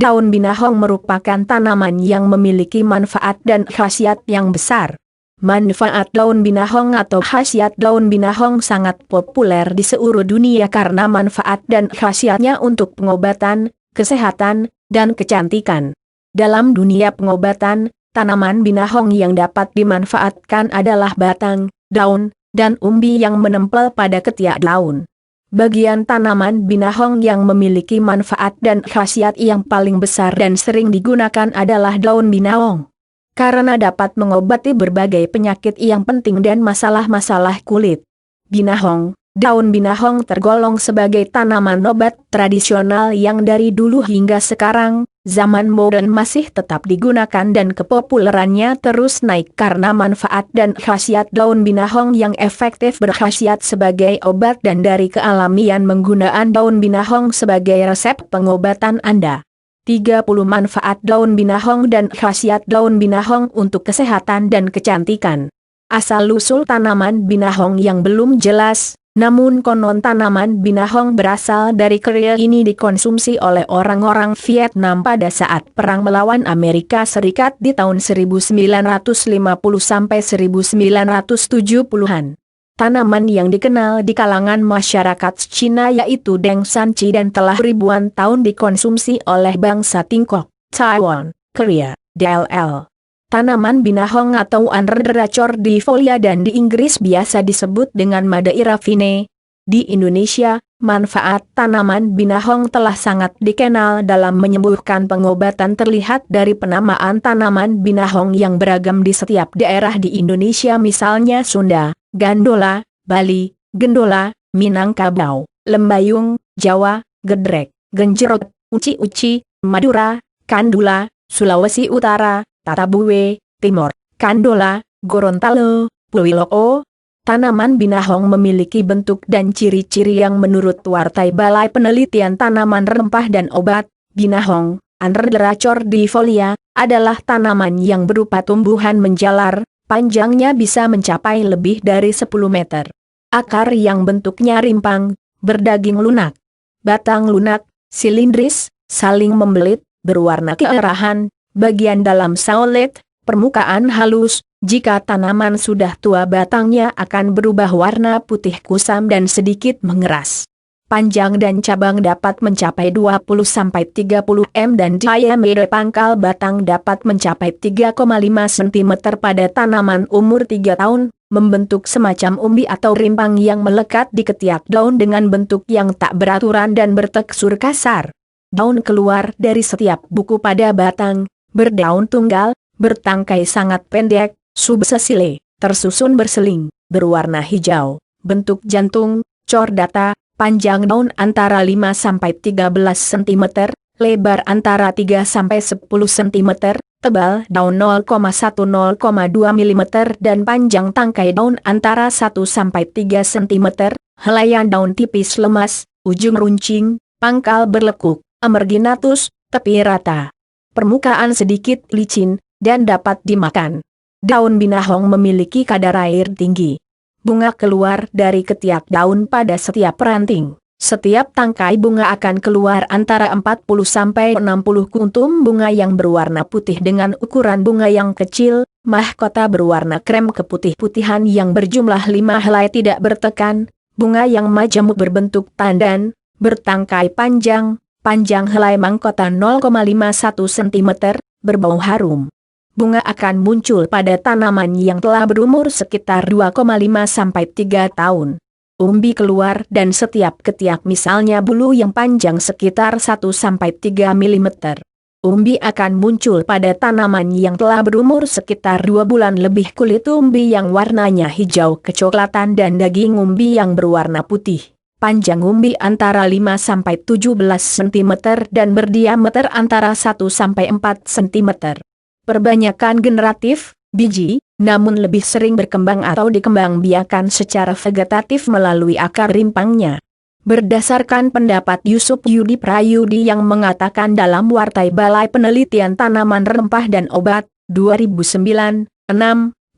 Daun binahong merupakan tanaman yang memiliki manfaat dan khasiat yang besar. Manfaat daun binahong atau khasiat daun binahong sangat populer di seluruh dunia karena manfaat dan khasiatnya untuk pengobatan, kesehatan, dan kecantikan. Dalam dunia pengobatan, tanaman binahong yang dapat dimanfaatkan adalah batang, daun, dan umbi yang menempel pada ketiak daun. Bagian tanaman binahong yang memiliki manfaat dan khasiat yang paling besar dan sering digunakan adalah daun binahong. Karena dapat mengobati berbagai penyakit yang penting dan masalah-masalah kulit. Daun binahong tergolong sebagai tanaman obat tradisional yang dari dulu hingga sekarang, zaman modern masih tetap digunakan dan kepopulerannya terus naik karena manfaat dan khasiat daun binahong yang efektif berkhasiat sebagai obat dan dari kealamian penggunaan daun binahong sebagai resep pengobatan Anda. 30 manfaat daun binahong dan khasiat daun binahong untuk kesehatan dan kecantikan. Asal-usul tanaman binahong yang belum jelas, namun konon tanaman binahong berasal dari Korea ini dikonsumsi oleh orang-orang Vietnam pada saat perang melawan Amerika Serikat di tahun 1950 sampai 1970-an. Tanaman yang dikenal di kalangan masyarakat Cina yaitu Deng Sanci dan telah ribuan tahun dikonsumsi oleh bangsa Tiongkok, Taiwan, Korea, DLL. Tanaman binahong atau Andreracordifolia dan di Inggris biasa disebut dengan Madeira vine. Di Indonesia, manfaat tanaman binahong telah sangat dikenal dalam menyembuhkan pengobatan terlihat dari penamaan tanaman binahong yang beragam di setiap daerah di Indonesia misalnya Sunda, Gandola, Bali, Gendola, Minangkabau, Lembayung, Jawa, Gedrek, Genjerot, Uci-Uci, Madura, Kandula, Sulawesi Utara, Tatabuwe, Timor, Kandola, Gorontalo, Puiloko. Tanaman binahong memiliki bentuk dan ciri-ciri yang menurut Wartai Balai Penelitian Tanaman Rempah dan Obat, binahong, Andreracordifolia, adalah tanaman yang berupa tumbuhan menjalar, panjangnya bisa mencapai lebih dari 10 meter. Akar yang bentuknya rimpang, berdaging lunak. Batang lunak, silindris, saling membelit, berwarna keerahan. Bagian dalam saulet, permukaan halus, jika tanaman sudah tua batangnya akan berubah warna putih kusam dan sedikit mengeras. Panjang dan cabang dapat mencapai 20-30 m dan diameter pangkal batang dapat mencapai 3,5 cm pada tanaman umur 3 tahun, membentuk semacam umbi atau rimpang yang melekat di ketiak daun dengan bentuk yang tak beraturan dan bertekstur kasar. Daun keluar dari setiap buku pada batang. Berdaun tunggal, bertangkai sangat pendek, subsesile, tersusun berseling, berwarna hijau, bentuk jantung, chordata, panjang daun antara 5-13 cm, lebar antara 3-10 cm, tebal daun 0,1-0,2 mm dan panjang tangkai daun antara 1-3 cm, helaian daun tipis lemas, ujung runcing, pangkal berlekuk, emerginatus, tepi rata. Permukaan sedikit licin, dan dapat dimakan. Daun binahong memiliki kadar air tinggi. Bunga keluar dari ketiak daun pada setiap ranting. Setiap tangkai bunga akan keluar antara 40-60 kuntum bunga yang berwarna putih dengan ukuran bunga yang kecil, mahkota berwarna krem keputih-putihan yang berjumlah 5 helai tidak bertekan, bunga yang majemuk berbentuk tandan, bertangkai panjang. Panjang helai mahkota 0,51 cm, berbau harum. Bunga akan muncul pada tanaman yang telah berumur sekitar 2,5-3 tahun. Umbi keluar dan setiap ketiak misalnya bulu yang panjang sekitar 1-3 mm. Umbi akan muncul pada tanaman yang telah berumur sekitar 2 bulan lebih kulit umbi yang warnanya hijau kecoklatan dan daging umbi yang berwarna putih. Panjang umbi antara 5-17 cm dan berdiameter antara 1-4 cm. Perbanyakan generatif, biji, namun lebih sering berkembang atau dikembangbiakan secara vegetatif melalui akar rimpangnya. Berdasarkan pendapat Yusuf Yudi Prayudi yang mengatakan dalam Wartai Balai Penelitian Tanaman Rempah dan Obat, 2009-6,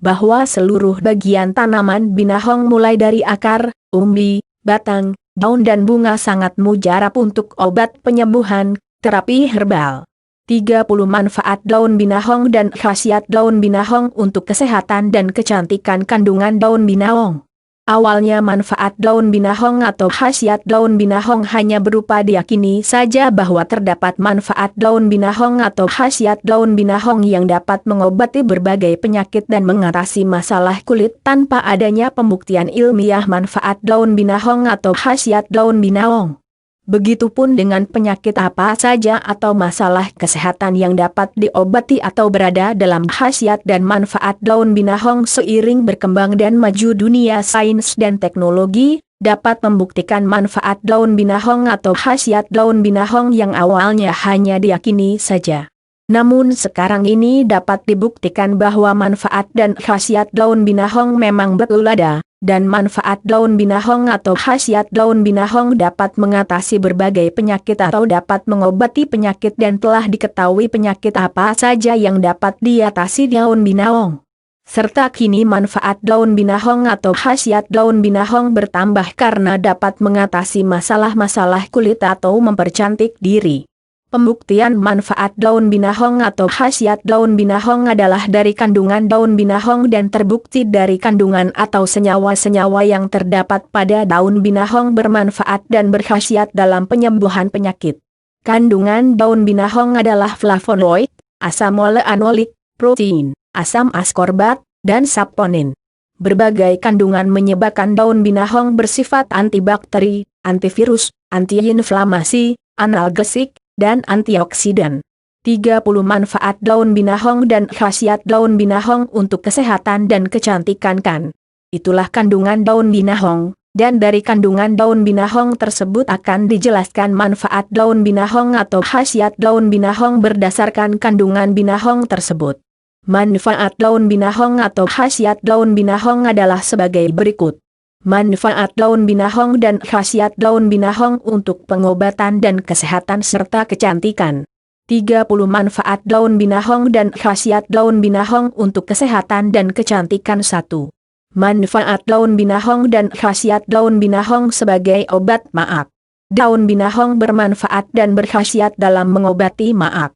bahwa seluruh bagian tanaman binahong mulai dari akar, umbi, batang, daun dan bunga sangat mujarab untuk obat penyembuhan, terapi herbal. 30 manfaat daun binahong dan khasiat daun binahong untuk kesehatan dan kecantikan. Kandungan daun binahong. Awalnya manfaat daun binahong atau khasiat daun binahong hanya berupa diyakini saja bahwa terdapat manfaat daun binahong atau khasiat daun binahong yang dapat mengobati berbagai penyakit dan mengatasi masalah kulit tanpa adanya pembuktian ilmiah manfaat daun binahong atau khasiat daun binahong. Begitupun dengan penyakit apa saja atau masalah kesehatan yang dapat diobati atau berada dalam khasiat dan manfaat daun binahong. Seiring berkembang dan maju dunia sains dan teknologi, dapat membuktikan manfaat daun binahong atau khasiat daun binahong yang awalnya hanya diyakini saja. Namun sekarang ini dapat dibuktikan bahwa manfaat dan khasiat daun binahong memang betul ada, dan manfaat daun binahong atau khasiat daun binahong dapat mengatasi berbagai penyakit atau dapat mengobati penyakit dan telah diketahui penyakit apa saja yang dapat diatasi daun binahong. Serta kini manfaat daun binahong atau khasiat daun binahong bertambah karena dapat mengatasi masalah-masalah kulit atau mempercantik diri. Pembuktian manfaat daun binahong atau khasiat daun binahong adalah dari kandungan daun binahong dan terbukti dari kandungan atau senyawa-senyawa yang terdapat pada daun binahong bermanfaat dan berkhasiat dalam penyembuhan penyakit. Kandungan daun binahong adalah flavonoid, asam oleanolik, protein, asam askorbat, dan saponin. Berbagai kandungan menyebabkan daun binahong bersifat antibakteri, antivirus, antiinflamasi, analgesik, dan antioksidan. 30 manfaat daun binahong dan khasiat daun binahong untuk kesehatan dan kecantikan. Itulah kandungan daun binahong, dan dari kandungan daun binahong tersebut akan dijelaskan manfaat daun binahong atau khasiat daun binahong berdasarkan kandungan binahong tersebut. Manfaat daun binahong atau khasiat daun binahong adalah sebagai berikut. Manfaat daun binahong dan khasiat daun binahong untuk pengobatan dan kesehatan serta kecantikan. 30 manfaat daun binahong dan khasiat daun binahong untuk kesehatan dan kecantikan. 1. Manfaat daun binahong dan khasiat daun binahong sebagai obat maag. Daun binahong bermanfaat dan berkhasiat dalam mengobati maag.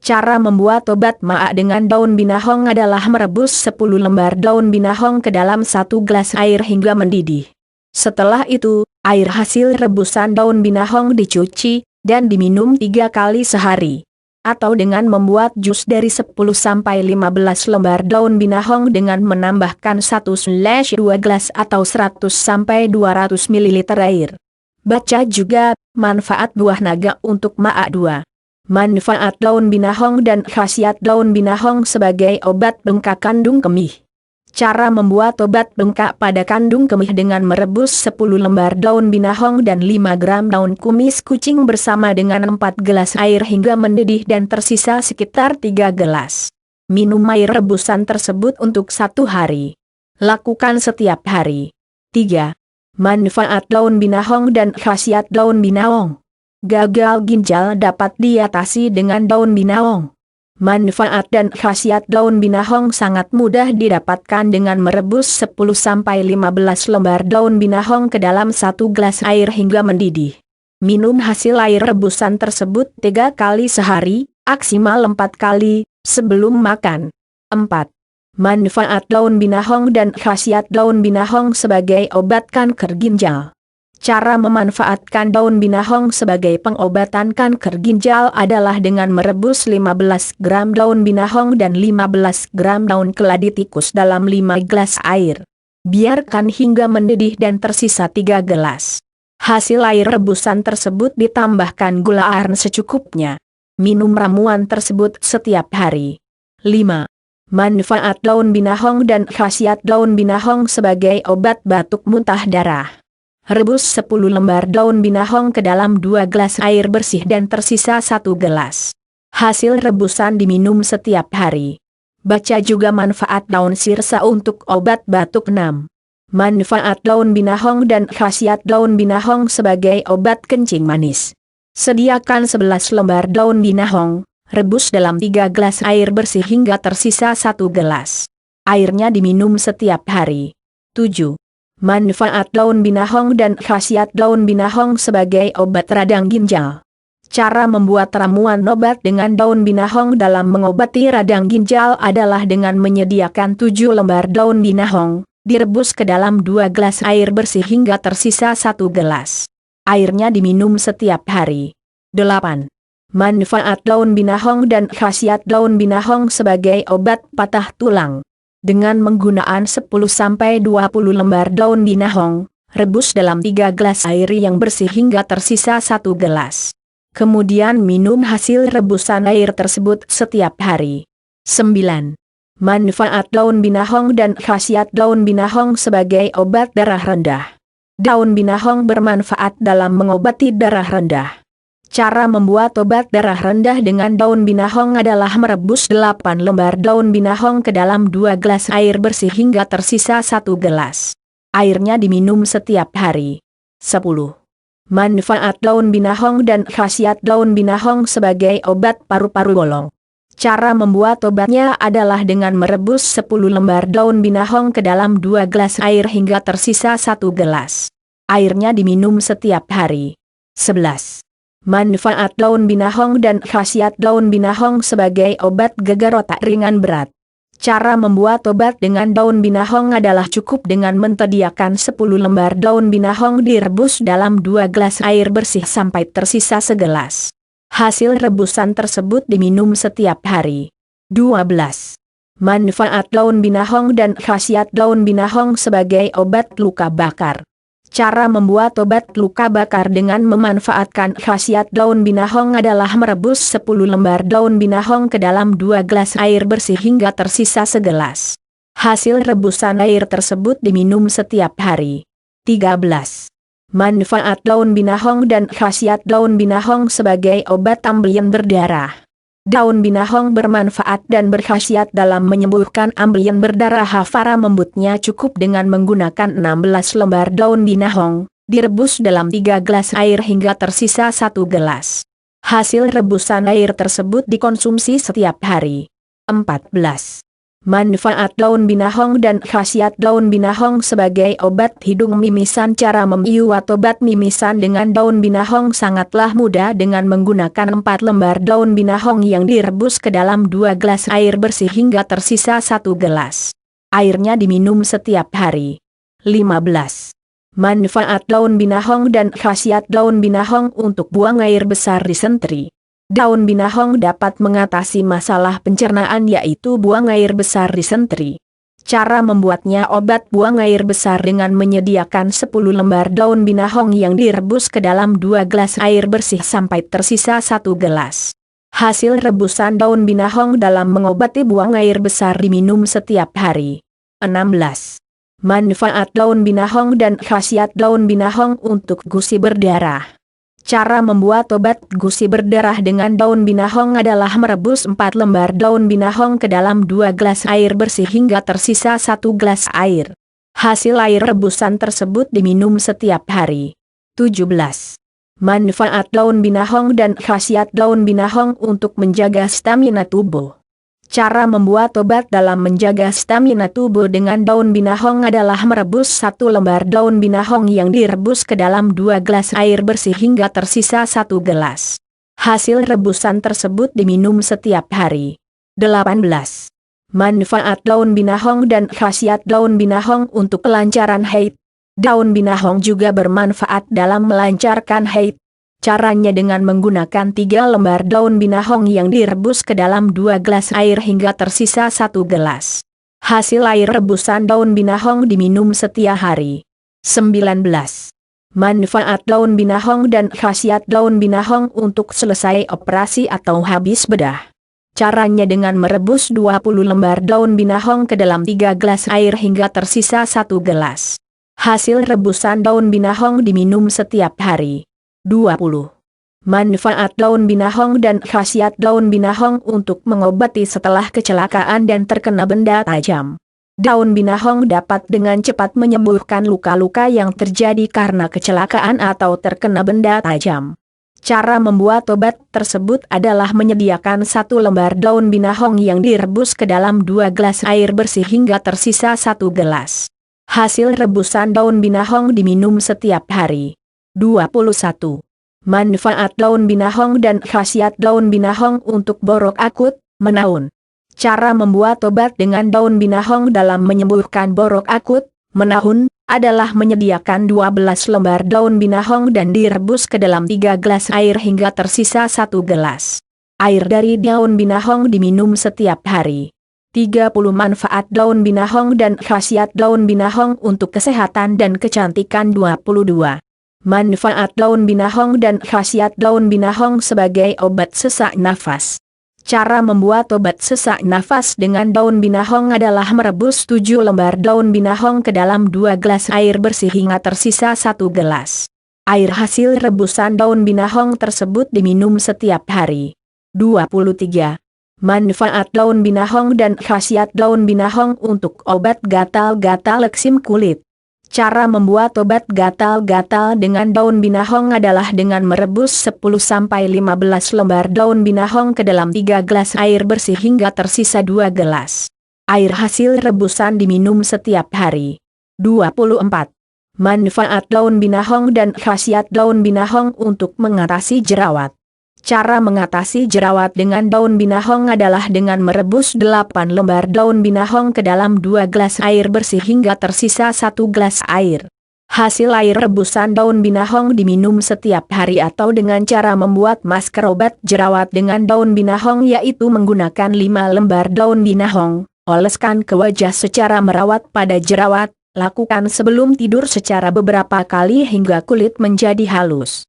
Cara membuat obat maag dengan daun binahong adalah merebus 10 lembar daun binahong ke dalam 1 gelas air hingga mendidih. Setelah itu, air hasil rebusan daun binahong dicuci dan diminum 3 kali sehari. Atau dengan membuat jus dari 10-15 lembar daun binahong dengan menambahkan 1/2 gelas atau 100-200 ml air. Baca juga manfaat buah naga untuk maag. 2. Manfaat daun binahong dan khasiat daun binahong sebagai obat bengkak kandung kemih. Cara membuat obat bengkak pada kandung kemih dengan merebus 10 lembar daun binahong dan 5 gram daun kumis kucing bersama dengan 4 gelas air hingga mendidih dan tersisa sekitar 3 gelas. Minum air rebusan tersebut untuk 1 hari. Lakukan setiap hari. 3. Manfaat daun binahong dan khasiat daun binahong. Gagal ginjal dapat diatasi dengan daun binahong. Manfaat dan khasiat daun binahong sangat mudah didapatkan dengan merebus 10-15 lembar daun binahong ke dalam 1 gelas air hingga mendidih. Minum hasil air rebusan tersebut 3 kali sehari, maksimal 4 kali, sebelum makan. 4. Manfaat daun binahong dan khasiat daun binahong sebagai obat kanker ginjal. Cara memanfaatkan daun binahong sebagai pengobatan kanker ginjal adalah dengan merebus 15 gram daun binahong dan 15 gram daun keladi tikus dalam 5 gelas air. Biarkan hingga mendidih dan tersisa 3 gelas. Hasil air rebusan tersebut ditambahkan gula aren secukupnya. Minum ramuan tersebut setiap hari. 5. Manfaat daun binahong dan khasiat daun binahong sebagai obat batuk muntah darah. Rebus 10 lembar daun binahong ke dalam 2 gelas air bersih dan tersisa 1 gelas. Hasil rebusan diminum setiap hari. Baca juga manfaat daun sirsa untuk obat batuk. 6. Manfaat daun binahong dan khasiat daun binahong sebagai obat kencing manis. Sediakan 11 lembar daun binahong, rebus dalam 3 gelas air bersih hingga tersisa 1 gelas. Airnya diminum setiap hari. 7. Manfaat daun binahong dan khasiat daun binahong sebagai obat radang ginjal. Cara membuat ramuan obat dengan daun binahong dalam mengobati radang ginjal adalah dengan menyediakan 7 lembar daun binahong, direbus ke dalam 2 gelas air bersih hingga tersisa 1 gelas. Airnya diminum setiap hari. 8. Manfaat daun binahong dan khasiat daun binahong sebagai obat patah tulang. Dengan menggunakan 10-20 lembar daun binahong, rebus dalam 3 gelas air yang bersih hingga tersisa 1 gelas. Kemudian minum hasil rebusan air tersebut setiap hari. 9. Manfaat daun binahong dan khasiat daun binahong sebagai obat darah rendah. Daun binahong bermanfaat dalam mengobati darah rendah. Cara membuat obat darah rendah dengan daun binahong adalah merebus 8 lembar daun binahong ke dalam 2 gelas air bersih hingga tersisa 1 gelas. Airnya diminum setiap hari. 10. Manfaat daun binahong dan khasiat daun binahong sebagai obat paru-paru bolong. Cara membuat obatnya adalah dengan merebus 10 lembar daun binahong ke dalam 2 gelas air hingga tersisa 1 gelas. Airnya diminum setiap hari. 11. Manfaat daun binahong dan khasiat daun binahong sebagai obat gegar otak ringan berat. Cara membuat obat dengan daun binahong adalah cukup dengan menyediakan 10 lembar daun binahong direbus dalam 2 gelas air bersih sampai tersisa segelas. Hasil rebusan tersebut diminum setiap hari. 12. Manfaat daun binahong dan khasiat daun binahong sebagai obat luka bakar. Cara membuat obat luka bakar dengan memanfaatkan khasiat daun binahong adalah merebus 10 lembar daun binahong ke dalam 2 gelas air bersih hingga tersisa segelas. Hasil rebusan air tersebut diminum setiap hari. 13. Manfaat daun binahong dan khasiat daun binahong sebagai obat amblian berdarah. Daun binahong bermanfaat dan berkhasiat dalam menyembuhkan amblian berdarah. Hafara membutnya cukup dengan menggunakan 16 lembar daun binahong, direbus dalam 3 gelas air hingga tersisa 1 gelas. Hasil rebusan air tersebut dikonsumsi setiap hari. 14. Manfaat daun binahong dan khasiat daun binahong sebagai obat hidung mimisan. Cara membuat obat mimisan dengan daun binahong sangatlah mudah dengan menggunakan 4 lembar daun binahong yang direbus ke dalam 2 gelas air bersih hingga tersisa 1 gelas. Airnya diminum setiap hari. 15. Manfaat daun binahong dan khasiat daun binahong untuk buang air besar disentri. Daun binahong dapat mengatasi masalah pencernaan yaitu buang air besar disentri. Cara membuatnya obat buang air besar dengan menyediakan 10 lembar daun binahong yang direbus ke dalam 2 gelas air bersih sampai tersisa 1 gelas. Hasil rebusan daun binahong dalam mengobati buang air besar diminum setiap hari. 16. Manfaat daun binahong dan khasiat daun binahong untuk gusi berdarah. Cara membuat obat gusi berdarah dengan daun binahong adalah merebus 4 lembar daun binahong ke dalam 2 gelas air bersih hingga tersisa 1 gelas air. Hasil air rebusan tersebut diminum setiap hari. 17. Manfaat daun binahong dan khasiat daun binahong untuk menjaga stamina tubuh. Cara membuat obat dalam menjaga stamina tubuh dengan daun binahong adalah merebus 1 lembar daun binahong yang direbus ke dalam 2 gelas air bersih hingga tersisa 1 gelas. Hasil rebusan tersebut diminum setiap hari. 18. Manfaat daun binahong dan khasiat daun binahong untuk kelancaran haid. Daun binahong juga bermanfaat dalam melancarkan haid. Caranya dengan menggunakan 3 lembar daun binahong yang direbus ke dalam 2 gelas air hingga tersisa 1 gelas. Hasil air rebusan daun binahong diminum setiap hari. 19. Manfaat daun binahong dan khasiat daun binahong untuk selesai operasi atau habis bedah. Caranya dengan merebus 20 lembar daun binahong ke dalam 3 gelas air hingga tersisa 1 gelas. Hasil rebusan daun binahong diminum setiap hari. 20. Manfaat daun binahong dan khasiat daun binahong untuk mengobati setelah kecelakaan dan terkena benda tajam. Daun binahong dapat dengan cepat menyembuhkan luka-luka yang terjadi karena kecelakaan atau terkena benda tajam. Cara membuat obat tersebut adalah menyediakan 1 lembar daun binahong yang direbus ke dalam 2 gelas air bersih hingga tersisa 1 gelas. Hasil rebusan daun binahong diminum setiap hari. 21. Manfaat daun binahong dan khasiat daun binahong untuk borok akut, menaun. Cara membuat obat dengan daun binahong dalam menyembuhkan borok akut, menaun, adalah menyediakan 12 lembar daun binahong dan direbus ke dalam 3 gelas air hingga tersisa 1 gelas. Air dari daun binahong diminum setiap hari. 30 manfaat daun binahong dan khasiat daun binahong untuk kesehatan dan kecantikan. 22. Manfaat daun binahong dan khasiat daun binahong sebagai obat sesak nafas. Cara membuat obat sesak nafas dengan daun binahong adalah merebus 7 lembar daun binahong ke dalam 2 gelas air bersih hingga tersisa 1 gelas. Air hasil rebusan daun binahong tersebut diminum setiap hari. 23. Manfaat daun binahong dan khasiat daun binahong untuk obat gatal-gatal eksim kulit. Cara membuat obat gatal-gatal dengan daun binahong adalah dengan merebus 10-15 lembar daun binahong ke dalam 3 gelas air bersih hingga tersisa 2 gelas. Air hasil rebusan diminum setiap hari. 24. Manfaat daun binahong dan khasiat daun binahong untuk mengatasi jerawat. Cara mengatasi jerawat dengan daun binahong adalah dengan merebus 8 lembar daun binahong ke dalam 2 gelas air bersih hingga tersisa 1 gelas air. Hasil air rebusan daun binahong diminum setiap hari atau dengan cara membuat masker obat jerawat dengan daun binahong, yaitu menggunakan 5 lembar daun binahong, oleskan ke wajah secara merawat pada jerawat, lakukan sebelum tidur secara beberapa kali hingga kulit menjadi halus.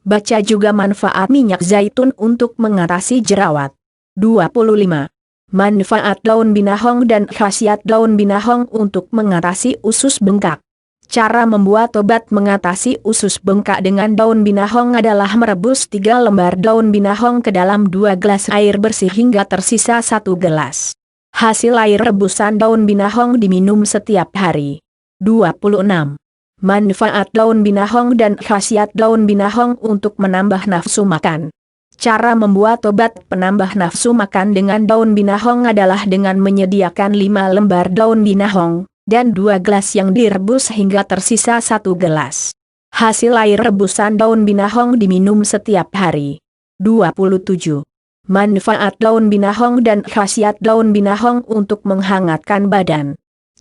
Baca juga manfaat minyak zaitun untuk mengatasi jerawat. 25. Manfaat daun binahong dan khasiat daun binahong untuk mengatasi usus bengkak. Cara membuat obat mengatasi usus bengkak dengan daun binahong adalah merebus 3 lembar daun binahong ke dalam 2 gelas air bersih hingga tersisa 1 gelas. Hasil air rebusan daun binahong diminum setiap hari. 26. Manfaat daun binahong dan khasiat daun binahong untuk menambah nafsu makan. Cara membuat obat penambah nafsu makan dengan daun binahong adalah dengan menyediakan 5 lembar daun binahong dan 2 gelas yang direbus hingga tersisa 1 gelas. Hasil air rebusan daun binahong diminum setiap hari. 27. Manfaat daun binahong dan khasiat daun binahong untuk menghangatkan badan.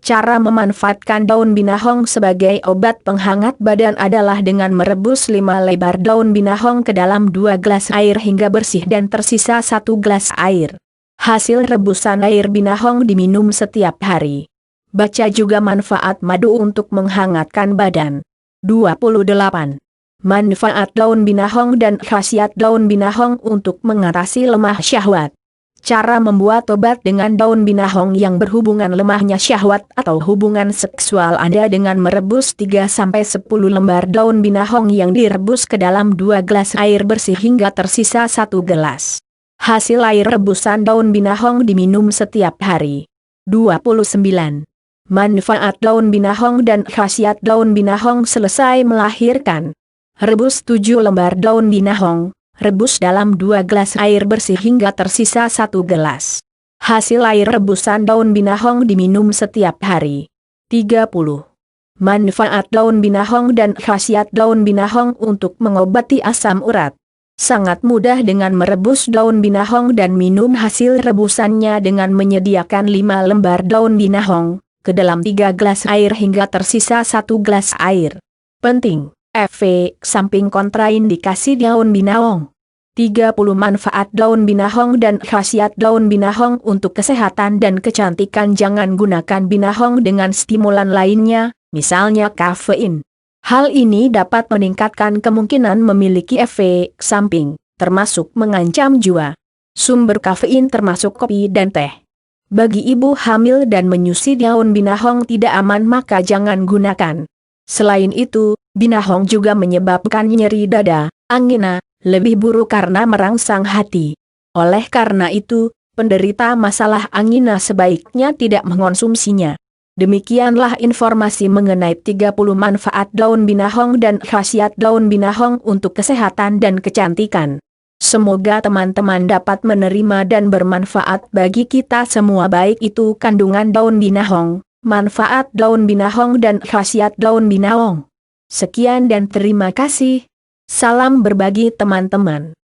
Cara memanfaatkan daun binahong sebagai obat penghangat badan adalah dengan merebus 5 lembar daun binahong ke dalam 2 gelas air hingga bersih dan tersisa 1 gelas air. Hasil rebusan air binahong diminum setiap hari. Baca juga manfaat madu untuk menghangatkan badan. 28. Manfaat daun binahong dan khasiat daun binahong untuk mengatasi lemah syahwat. Cara membuat obat dengan daun binahong yang berhubungan lemahnya syahwat atau hubungan seksual Anda dengan merebus 3-10 lembar daun binahong yang direbus ke dalam 2 gelas air bersih hingga tersisa 1 gelas. Hasil air rebusan daun binahong diminum setiap hari. 29. Manfaat daun binahong dan khasiat daun binahong selesai melahirkan. Rebus 7 lembar daun binahong. Rebus dalam 2 gelas air bersih hingga tersisa 1 gelas. Hasil air rebusan daun binahong diminum setiap hari. 30. Manfaat daun binahong dan khasiat daun binahong untuk mengobati asam urat. Sangat mudah dengan merebus daun binahong dan minum hasil rebusannya dengan menyediakan 5 lembar daun binahong ke dalam 3 gelas air hingga tersisa 1 gelas air. Penting. Efek samping kontraindikasi daun binahong. 30 manfaat daun binahong dan khasiat daun binahong untuk kesehatan dan kecantikan. Jangan gunakan binahong dengan stimulan lainnya, misalnya kafein. Hal ini dapat meningkatkan kemungkinan memiliki efek samping, termasuk mengancam jiwa. Sumber kafein termasuk kopi dan teh. Bagi ibu hamil dan menyusui daun binahong tidak aman, maka jangan gunakan. Selain itu, binahong juga menyebabkan nyeri dada, angina, lebih buruk karena merangsang hati. Oleh karena itu, penderita masalah angina sebaiknya tidak mengonsumsinya. Demikianlah informasi mengenai 30 manfaat daun binahong dan khasiat daun binahong untuk kesehatan dan kecantikan. Semoga teman-teman dapat menerima dan bermanfaat bagi kita semua, baik itu kandungan daun binahong, manfaat daun binahong dan khasiat daun binahong. Sekian dan terima kasih. Salam berbagi teman-teman.